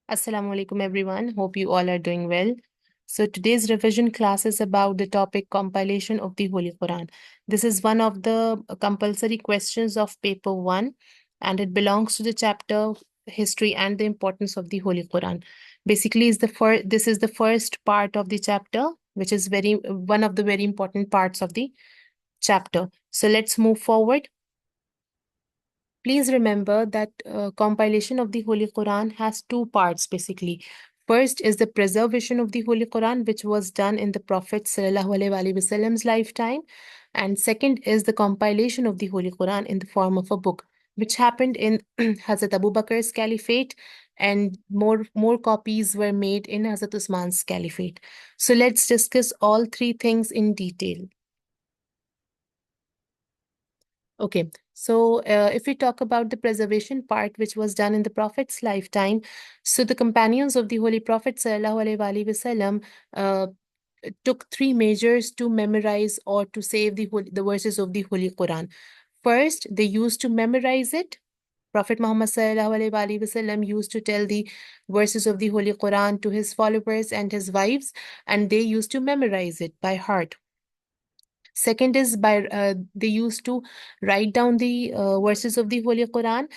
Assalamu alaikum everyone. Hope you all are doing well. So today's revision class is about the topic compilation of the Holy Quran. This is one of the compulsory questions of paper 1 and it belongs to the chapter history and the importance of the Holy Quran. Basically is the first this is the first part of the chapter which is very one of the very important parts of the chapter. So let's move forward. Please remember that compilation of the Holy Quran has two parts basically. First is the preservation of the Holy Quran, which was done in the Prophet Wasallam's lifetime. And second is the compilation of the Holy Quran in the form of a book, which happened in Hazrat Abu Bakr's caliphate, and more copies were made in Hazrat Usman's caliphate. So let's discuss all three things in detail. Okay, so if we talk about the preservation part, which was done in the Prophet's lifetime, so the companions of the Holy Prophet ﷺ took three measures to memorize or to save the verses of the Holy Quran. First, they used to memorize it. Prophet Muhammad ﷺ used to tell the verses of the Holy Quran to his followers and his wives, and they used to memorize it by heart. Second is by they used to write down the verses of the Holy Quran.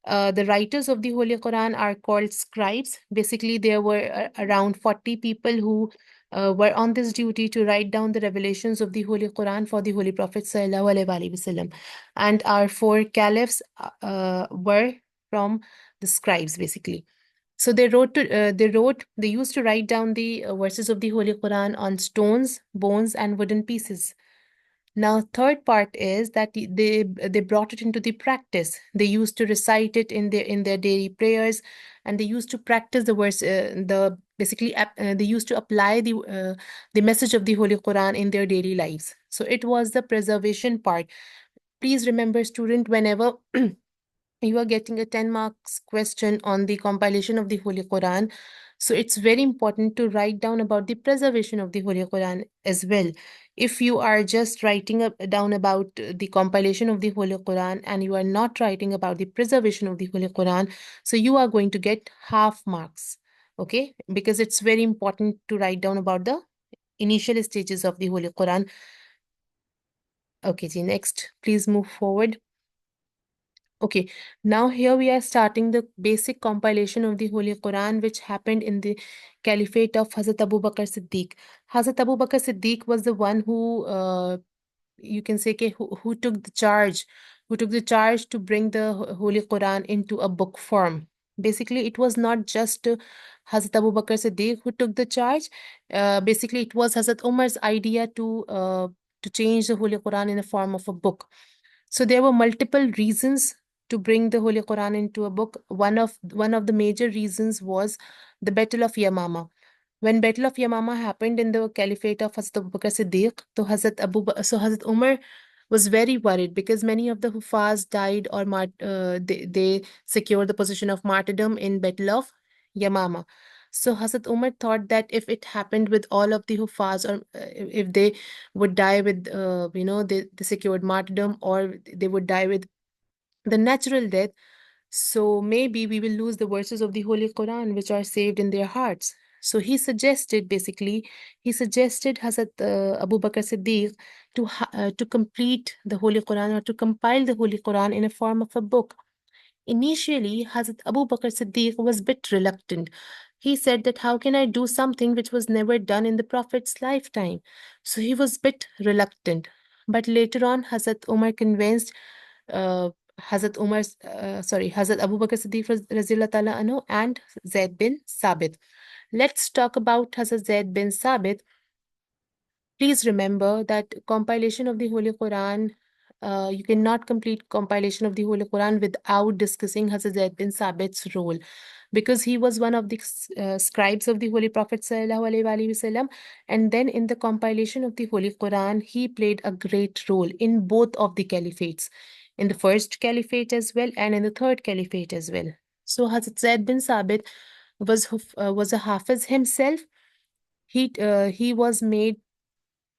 The writers of the Holy Quran are called scribes. Basically, there were around 40 people who were on this duty to write down the revelations of the Holy Quran for the Holy Prophet ﷺ. And our four caliphs were from the scribes, basically. So they used to write down the verses of the Holy Quran on stones, bones, and wooden pieces. Now, third part is that they brought it into the practice. They used to recite it in their daily prayers, and they used to practice the verse. They used to apply the message of the Holy Quran in their daily lives. So it was the preservation part. Please remember, student, whenever you are getting a 10 marks question on the compilation of the Holy Quran. So it's very important to write down about the preservation of the Holy Quran as well. If you are just down about the compilation of the Holy Quran and you are not writing about the preservation of the Holy Quran, so you are going to get half marks. Okay, because it's very important to write down about the initial stages of the Holy Quran. Okay, ji, next, please move forward. Okay, now here we are starting the basic compilation of the Holy Quran, which happened in the caliphate of Hazrat Abu Bakr Siddiq. Hazrat Abu Bakr Siddiq was the one who, you can say, who took the charge to bring the Holy Quran into a book form. Basically, it was not just Hazrat Abu Bakr Siddiq who took the charge. Basically, it was Hazrat Umar's idea to change the Holy Quran in the form of a book. So there were multiple reasons to bring the Holy Quran into a book. One of the major reasons was the Battle of Yamama. When Battle of Yamama happened in the caliphate of Hazrat Abu Bakr Siddiq, so Hazrat Umar was very worried because many of the Hufaz died or they secured the position of martyrdom in Battle of Yamama. So Hazrat Umar thought that if it happened with all of the Hufaz, or if they would die with, they secured martyrdom, or they would die with the natural death, so maybe we will lose the verses of the Holy Quran which are saved in their hearts. So he suggested Hazrat Abu Bakr Siddiq to complete the Holy Quran, or to compile the Holy Quran in a form of a book. Initially, Hazrat Abu Bakr Siddiq was a bit reluctant. He said that how can I do something which was never done in the Prophet's lifetime? So he was a bit reluctant. But later on, Hazrat Umar convinced uh, Hazrat Abu Bakr Siddiq Razillah Ta'ala Anhu and Zaid bin Sabit. Let's talk about Hazrat Zaid bin Sabit. Please remember that compilation of the Holy Quran, you cannot complete compilation of the Holy Quran without discussing Hazrat Zaid bin Sabit's role, because he was one of the scribes of the Holy Prophet ﷺ, and then in the compilation of the Holy Quran, he played a great role in both of the caliphates, in the first caliphate as well and in the third caliphate as well. So Hazrat Zaid bin Sabit was a Hafiz himself. He was made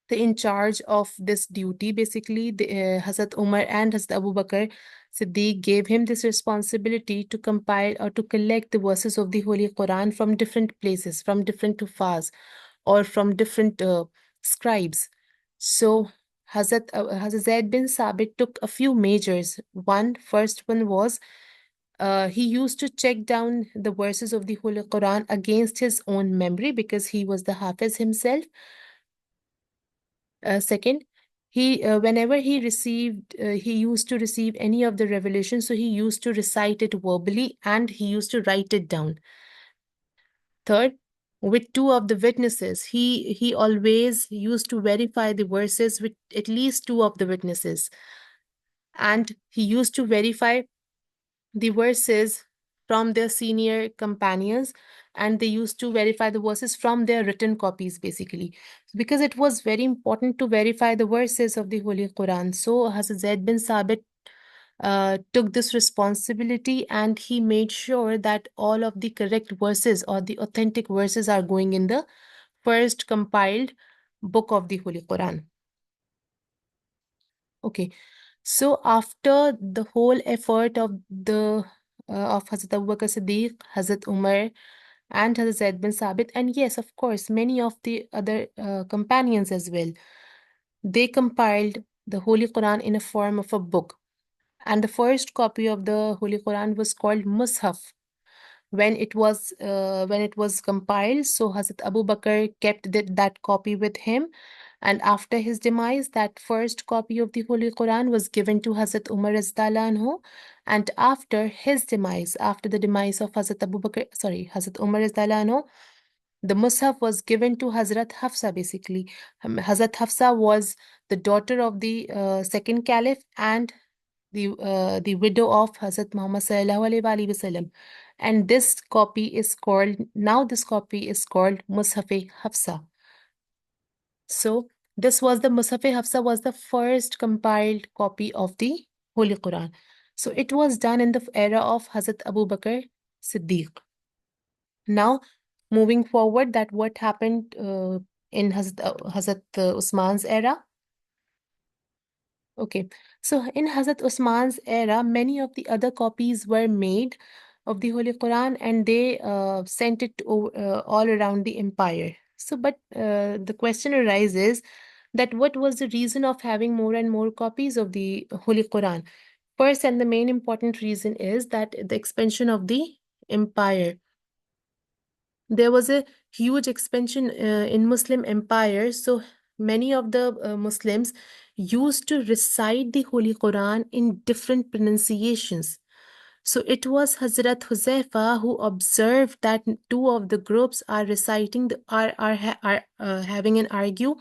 in charge of this duty. Basically, Hazrat Umar and Hazrat Abu Bakr Siddiq gave him this responsibility to compile or to collect the verses of the Holy Quran from different places, from different tufas, or from different scribes. So Hazrat Zaid bin Sabit took a few measures. First one was he used to check down the verses of the Holy Quran against his own memory because he was the Hafiz himself. Second, whenever he used to receive any of the revelation, so he used to recite it verbally and he used to write it down. Third, with two of the witnesses, he always used to verify the verses with at least two of the witnesses, and he used to verify the verses from their senior companions, and they used to verify the verses from their written copies basically, because it was very important to verify the verses of the Holy Quran. So Hazrat Zaid bin Sabit took this responsibility, and he made sure that all of the correct verses or the authentic verses are going in the first compiled book of the Holy Quran. Okay, so after the whole effort of the of Hazrat Abu Bakr Siddiq, Hazrat Umar, and Hazrat Zaid bin Sabit, and yes, of course, many of the other companions as well, they compiled the Holy Quran in a form of a book. And the first copy of the Holy Quran was called Mushaf. When it was compiled, so Hazrat Abu Bakr kept that copy with him, and after his demise, that first copy of the Holy Quran was given to Hazrat Umar Radhiyallahu anhu, and after the demise of Hazrat Umar Radhiyallahu anhu, the Mus'haf was given to Hazrat Hafsa basically. Hazrat Hafsa was the daughter of the second caliph and the widow of Hazrat Muhammad sallallahu alaihi wasallam, and this copy is called Mushaf Hafsa. So this was the Mushaf Hafsa was the first compiled copy of the Holy Quran. So it was done in the era of Hazrat Abu Bakr Siddiq. Now, moving forward, that what happened in Hazrat Usman's era. Okay, so in Hazrat Usman's era, many of the other copies were made of the Holy Quran, and they sent it all around the empire. So, but the question arises that what was the reason of having more and more copies of the Holy Quran? First, and the main important reason is that the expansion of the empire. There was a huge expansion in Muslim empire, so many of the Muslims used to recite the Holy Quran in different pronunciations. So it was Hazrat Huzaifa who observed that two of the groups are reciting are having an argue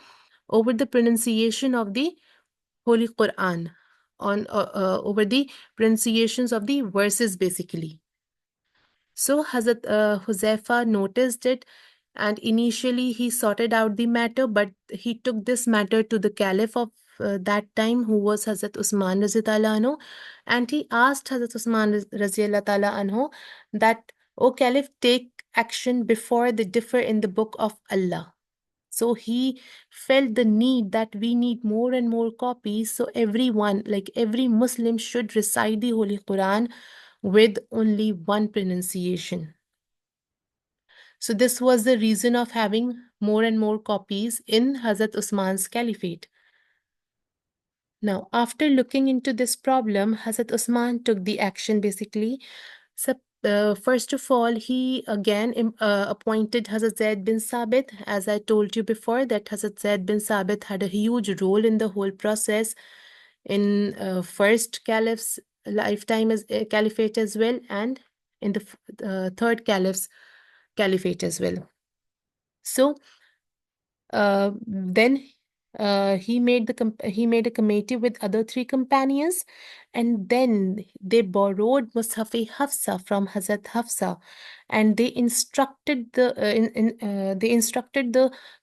over the pronunciation of the Holy Quran over the pronunciations of the verses basically. So Hazrat Huzaifa noticed it, and initially he sorted out the matter, but he took this matter to the caliph of that time, who was Hazrat Usman Raziyallahu anhu, and he asked Hazrat Usman Raziyallahu anhu that, "O Caliph, take action before they differ in the book of Allah." So he felt the need that we need more and more copies, so everyone, like every Muslim, should recite the Holy Quran with only one pronunciation. So this was the reason of having more and more copies in Hazrat Usman's caliphate. Now, after looking into this problem, Hazrat Usman took the action basically. So, first of all, he again appointed Hazrat Zaid bin Sabit. As I told you before, that Hazrat Zaid bin Sabit had a huge role in the whole process in first caliph's lifetime as caliphate as well, and in the third caliph's caliphate as well. So then he made a committee with other three companions, and then they borrowed Mushaf Hafsa from Hazrat Hafsa, and they instructed the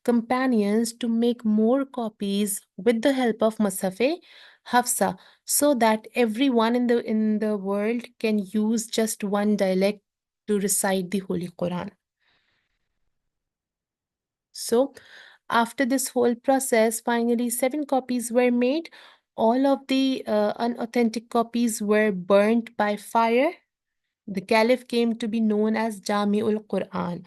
companions to make more copies with the help of Mushaf Hafsa, so that everyone in the world can use just one dialect to recite the Holy Quran. So, after this whole process, finally 7 copies were made, all of the unauthentic copies were burnt by fire, the caliph came to be known as Jami'ul Quran.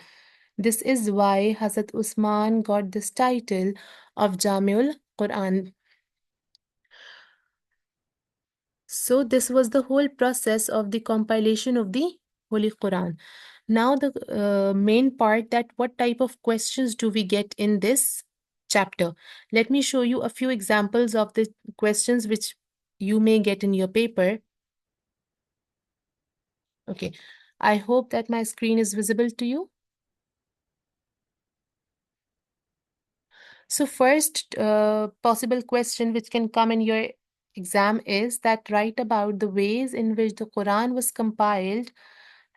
This is why Hazrat Usman got this title of Jami'ul Quran. So this was the whole process of the compilation of the Holy Quran. Now the main part, that what type of questions do we get in this chapter? Let me show you a few examples of the questions which you may get in your paper. Okay, I hope that my screen is visible to you. So first possible question which can come in your exam is that write about the ways in which the Quran was compiled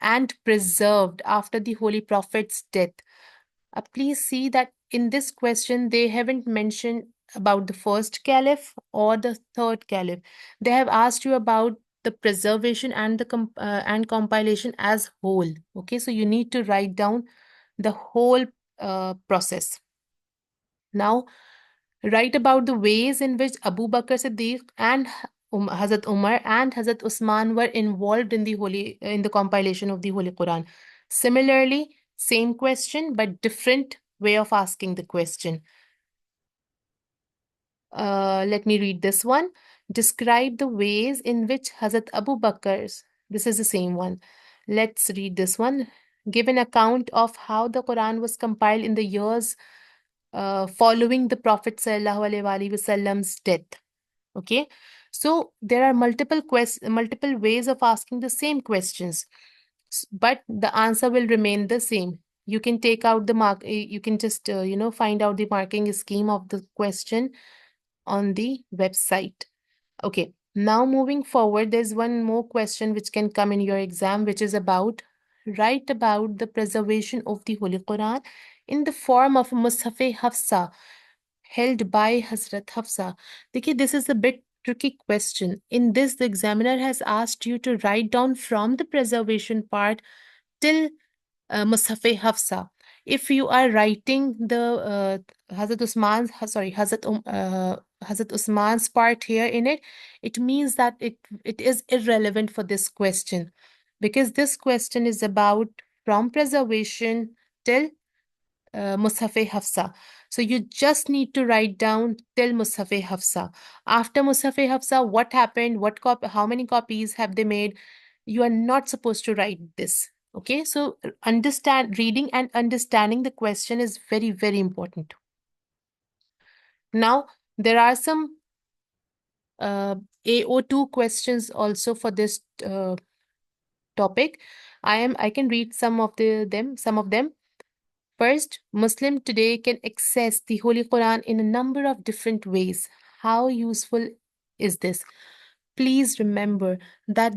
and preserved after the Holy Prophet's death. Please see that in this question they haven't mentioned about the first caliph or the third caliph. They have asked you about the preservation and the and compilation as whole. Okay, so you need to write down the whole process. Now, write about the ways in which Abu Bakr Siddiq and Hazrat Umar and Hazrat Usman were involved in the compilation of the Holy Quran. Similarly, same question but different way of asking the question. Let me read this one. Describe the ways in which Hazrat Abu Bakr's, this is the same one. Let's read this one. Give an account of how the Quran was compiled in the years following the Prophet Wasallam's death. Okay, so there are multiple ways of asking the same questions, but the answer will remain the same. You can take out the mark. You can just find out the marking scheme of the question on the website. Okay, now moving forward, there's one more question which can come in your exam, which is about write about the preservation of the Holy Quran in the form of Mushaf of Hafsa held by Hazrat Hafsa. देखिए, this is a bit tricky question. In this, the examiner has asked you to write down from the preservation part till Mushaf Hafsa. If you are writing the Hazrat Usman's part here in it, it means that it is irrelevant for this question, because this question is about from preservation till Mushaf Hafsa. So you just need to write down till Mushaf Hafsa. After Mushaf Hafsa, what happened? How many copies have they made? You are not supposed to write this. Okay, so reading and understanding the question is very, very important. Now, there are some AO2 questions also for this topic. I can read some of them. First, Muslim today can access the Holy Quran in a number of different ways. How useful is this? Please remember that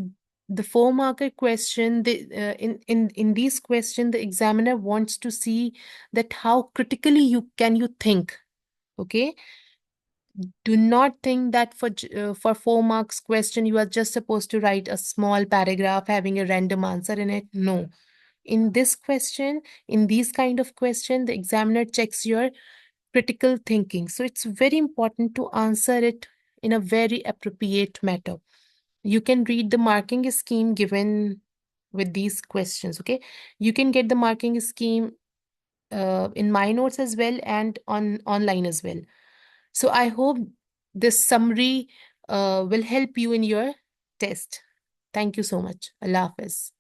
the four-marker question, in these questions, the examiner wants to see that how critically you think. Okay, do not think that for 4 marks question you are just supposed to write a small paragraph having a random answer in it. No, in this question, in these kind of question, the examiner checks your critical thinking. So it's very important to answer it in a very appropriate manner. You can read the marking scheme given with these questions. Okay, you can get the marking scheme in my notes as well and on online as well. So I hope this summary will help you in your test. Thank you so much. Allah Hafiz.